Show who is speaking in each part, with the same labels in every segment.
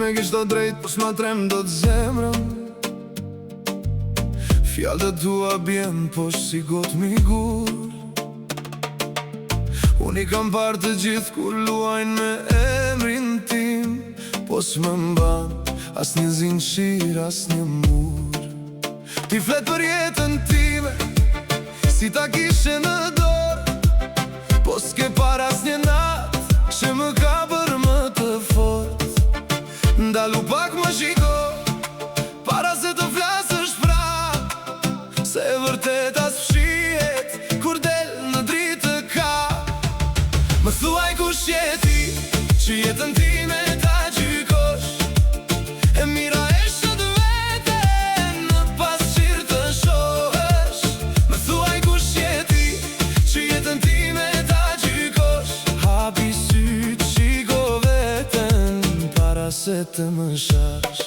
Speaker 1: me kishto drejt, po s'ma trem do t'zemrën. Fjallët tua bjen, po si got mi gur. Unë I kam parë të gjithë kur luajnë me emrin tim, po s'më mban as një zinqir, as një mur. Ti flet për jetën time, si ta kishe në dorë, po s'ke par as një natë që më ka bërë më të fort. Ndalu pak më shiko, para se të flasësh prap, se e vërtet as fshihet kur del në dritë ka. Më thuaj kush je ti, që jetën time ta gjykosh, e mira e shët vete në pasqyrë të shohësh. Më thuaj kush je ti, që jetën time ta gjykosh, hapi syt, shiko veten para se të më shash.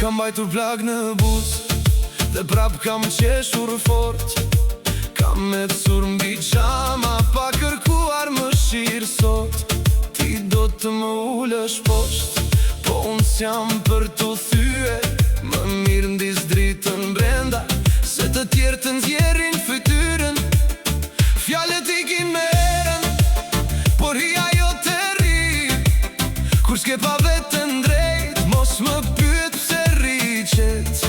Speaker 1: Kam bajtur plak në buzë, dhe prap kam qeshur fort. Kam me cur mbi qama, pa kërkuar më shirë sot. Ti do të më ullësh posht, po unë s'jam për të thyë. Më mirë ndis dritën brenda, se të tjerë të nxjerrin fytyrën. Fjallet I kin me erën, por hija jo të rri. Kur s'ke pa vetën drejt, mos më pyet pse rriqet.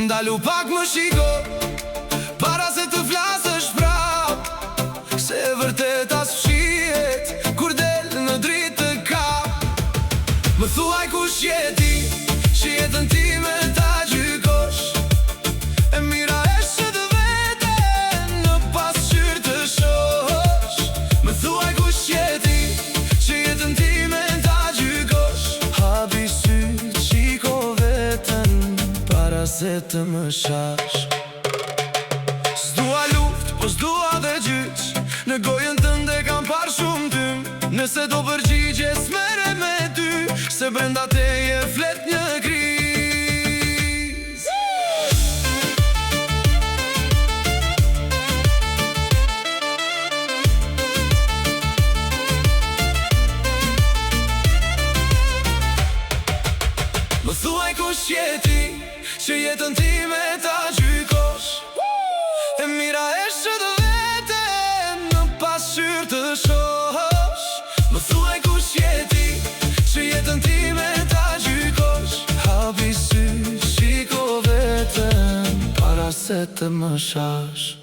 Speaker 1: Ndalu pak më shiko, para se të flasësh prap, se e vërtet as fshihet kur del në dritë ka. Më thuaj kush je ti, që jetën time ta gjykosh, e mira e shët vete në pasqyrë të shohësh. Më thuaj kush je ti, që jetën time ta gjykosh, hapi syt, shiko veten para se të më shash. S'dua luft, po s'dua dhe gjyq, në gojën tënde kam par shumë tym. Nëse do përgjigje s'mere me ty, se brenda teje flet një kriz. Më thuaj kush je ti, që jetën time ta gjykosh, e mira e shët vete në pasqyrë të shohësh. Më thuaj kush je ti, që jetën time ta gjykosh, hapi syt, shiko veten para se të më shash.